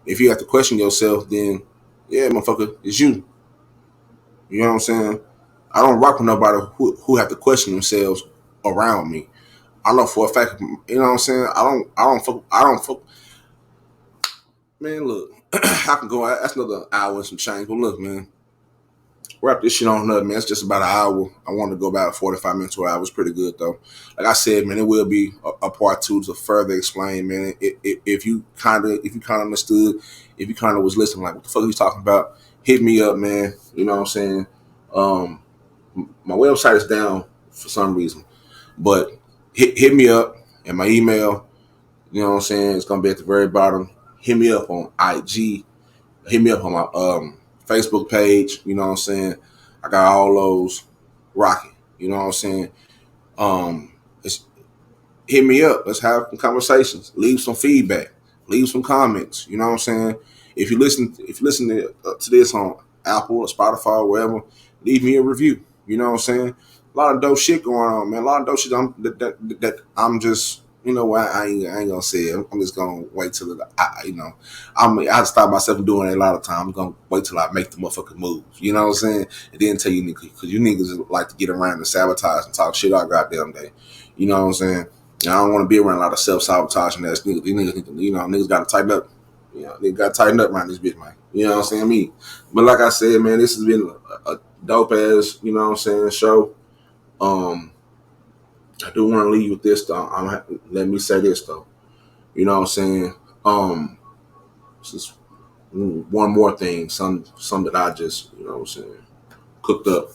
If you have to question yourself, then yeah, motherfucker, it's you. You know what I'm saying? I don't rock with nobody who have to question themselves around me. I know for a fact, you know what I'm saying? I don't fuck. Man, look, I can go. That's another hour and some change. But look, man, wrap this shit on up, man. It's just about an hour. I want to go about 45 minutes to an hour. It's pretty good though. Like I said, man, it will be a part two to further explain, man. If you kind of understood, if you kind of was listening, like what the fuck he's talking about, hit me up, man. You know what I'm saying? Um, my website is down for some reason, but hit me up and my email. You know what I'm saying? It's gonna be at the very bottom. Hit me up on IG. Hit me up on my Facebook page. You know what I'm saying? I got all those rocking. You know what I'm saying? It's hit me up. Let's have some conversations. Leave some feedback. Leave some comments. You know what I'm saying? If you listen to this on Apple or Spotify or wherever, leave me a review. You know what I'm saying? A lot of dope shit going on, man. A lot of dope shit that I'm just, you know what, I ain't gonna say it. I'm just gonna wait till I stop myself from doing it a lot of times. I'm gonna wait till I make the motherfucking moves. You know what I'm saying? And then tell you niggas, because you niggas like to get around and sabotage and talk shit all goddamn day. You know what I'm saying? And I don't want to be around a lot of self-sabotaging ass niggas. These niggas, you know, niggas gotta tighten up. You know, they gotta tighten up around this bitch, man. You know what I'm saying? Me. But like I said, man, this has been a dope ass, you know what I'm saying, show. Um, I do want to leave you with this though. Let me say this though. You know what I'm saying? Just one more thing, some that I just, you know what I'm saying, cooked up.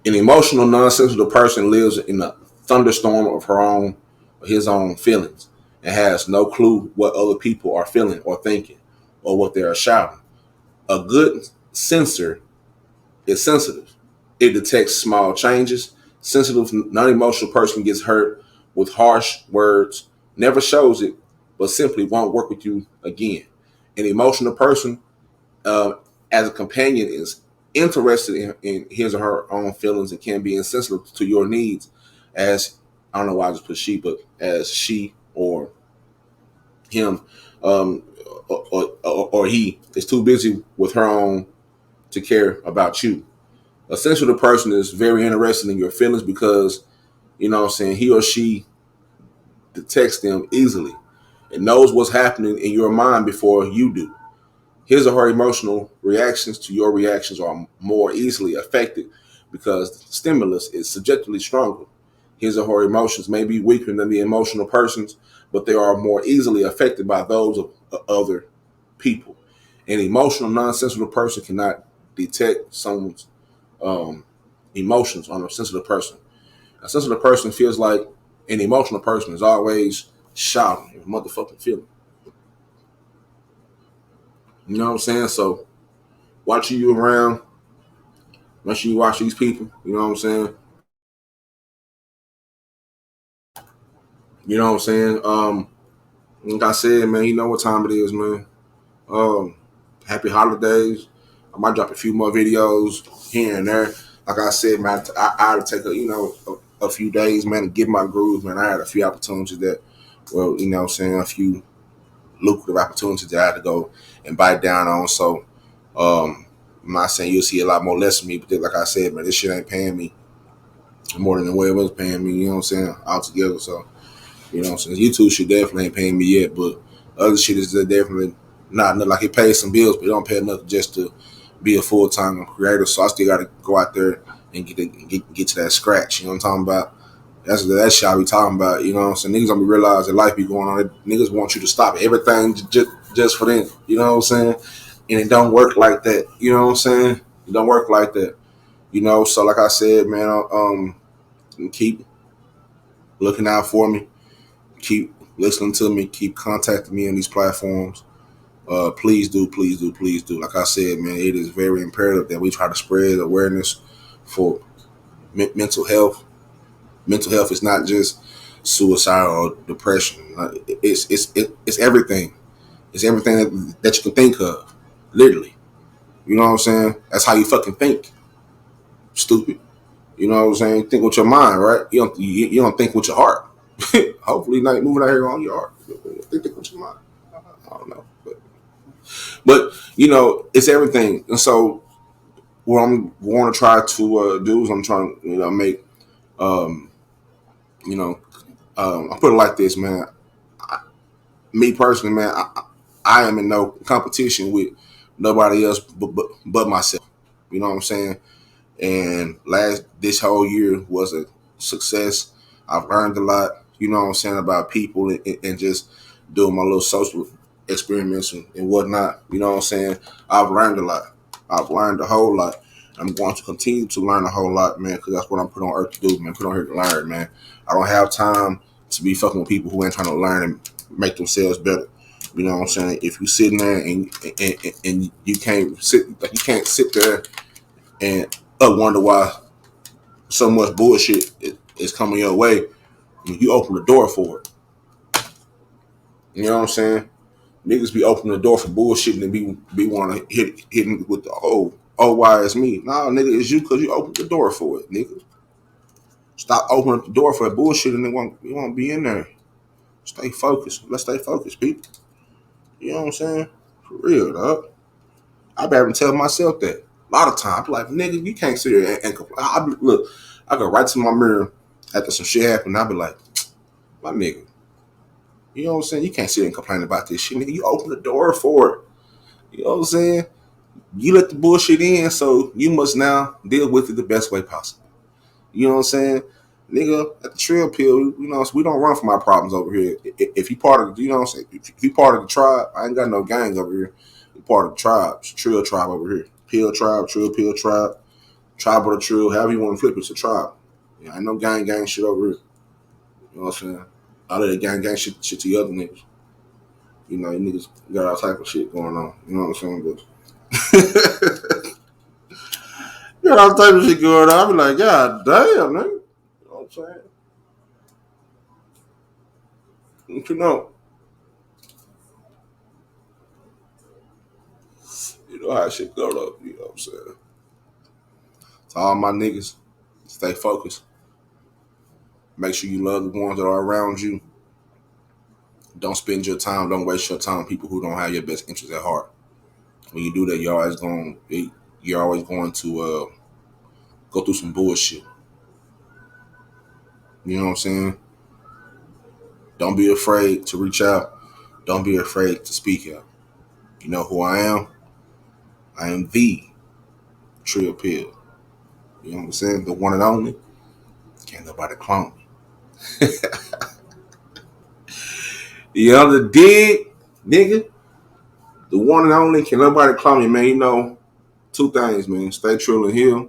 An emotional, nonsensical person lives in a thunderstorm of his own feelings, and has no clue what other people are feeling or thinking, or what they are shouting. A good censor is sensitive. It detects small changes. Sensitive, non-emotional person gets hurt with harsh words, never shows it, but simply won't work with you again. An emotional person, uh, as a companion, is interested in his or her own feelings and can be insensitive to your needs, as I don't know why I just put she, but as she or him, um, or he is too busy with her own to care about you. Essentially, the person is very interested in your feelings because, you know what I'm saying, he or she detects them easily and knows what's happening in your mind before you do. His or her emotional reactions to your reactions are more easily affected because the stimulus is subjectively stronger. His or her emotions may be weaker than the emotional person's, but they are more easily affected by those of other people. An emotional, nonsensical person cannot detect someone's um, emotions on a sensitive person. A sensitive person feels like an emotional person is always shouting and motherfucking feeling. You know what I'm saying? So watching you around, make sure you watch these people. You know what I'm saying? You know what I'm saying? Like I said, man, you know what time it is, man. Um, Happy holidays. I might drop a few more videos here and there. Like I said, man, I had to take a few days, man, to get my groove, man. I had a few opportunities that, well, you know what I'm saying, a few lucrative opportunities that I had to go and bite down on. So I'm not saying you'll see a lot more less of me, but like I said, man, this shit ain't paying me more than the way it was paying me, you know what I'm saying, altogether. So, you know what I'm saying, YouTube shit definitely ain't paying me yet, but other shit is definitely not like it pays some bills, but it don't pay enough just to be a full time creator. So I still got to go out there and get to that scratch. You know what I'm talking about? That shit I be talking about. You know what I'm saying? Niggas gonna be realize that life be going on. Niggas want you to stop everything just for them. You know what I'm saying? And it don't work like that. You know what I'm saying? It don't work like that. You know. So like I said, man, keep looking out for me. Keep listening to me. Keep contacting me on these platforms. Please do, please do, please do. Like I said, man, it is very imperative that we try to spread awareness for mental health. Mental health is not just suicide or depression. It's everything. It's everything that you can think of, literally. You know what I'm saying? That's how you fucking think. Stupid. You know what I'm saying? Think with your mind, right? You don't think with your heart. Hopefully, not moving out here on your heart. Think with your mind. I don't know, but you know, it's everything. And so, what I'm going to try to do is I'm trying to make um, I put it like this, man. Me personally, man, I am in no competition with nobody else but myself. You know what I'm saying? And this whole year was a success. I've learned a lot, you know what I'm saying, about people and just doing my little social experiments and whatnot. You know what I'm saying? I've learned a lot. I've learned a whole lot. I'm going to continue to learn a whole lot, man, because that's what I'm put on earth to do, man. Put on here to learn, man. I don't have time to be fucking with people who ain't trying to learn and make themselves better. You know what I'm saying? If you sitting there and you can't sit there and wonder why so much bullshit is coming your way, you open the door for it. You know what I'm saying? Niggas be opening the door for bullshit and be want to hit me with the why it's me. Nah, nigga, it's you because you opened the door for it, nigga. Stop opening the door for that bullshit and you won't be in there. Stay focused. Let's stay focused, people. You know what I'm saying? For real, dog. I be having to tell myself that a lot of times. I be like, nigga, you can't sit here and complain. Look, I go right to my mirror after some shit happen. I be like, my nigga, you know what I'm saying? You can't sit and complain about this shit, nigga. You open the door for it. You know what I'm saying? You let the bullshit in, so you must now deal with it the best way possible. You know what I'm saying? Nigga, at the Trill Pill, you know, we don't run from our problems over here. If you part of, you know what I'm saying? If you part of the tribe, I ain't got no gang over here. You part of the tribe. It's a Trill tribe over here. Pill tribe, Trill Pill tribe, tribe of the Trill, however you want to flip it, it's a tribe. Yeah, ain't no gang shit over here. You know what I'm saying? I let the gang shit to the other niggas. You know, you niggas got all type of shit going on. You know what I'm saying? But got all type of shit going on. I be like, God damn, nigga. You know what I'm saying? You know how shit go up. You know what I'm saying? To all my niggas, stay focused. Make sure you love the ones that are around you. Don't spend your time. Don't waste your time on people who don't have your best interests at heart. When you do that, you're always going to go through some bullshit. You know what I'm saying? Don't be afraid to reach out. Don't be afraid to speak out. You know who I am? I am the Trill Pill. You know what I'm saying? The one and only. Can't nobody clone me. The other dig, nigga. The one and only. Can nobody clone me, man? You know, two things, man. Stay true and heal.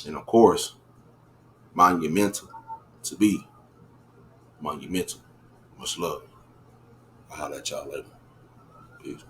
And of course, mind your mental. To be monumental. Much love. I'll holler at y'all later. Peace.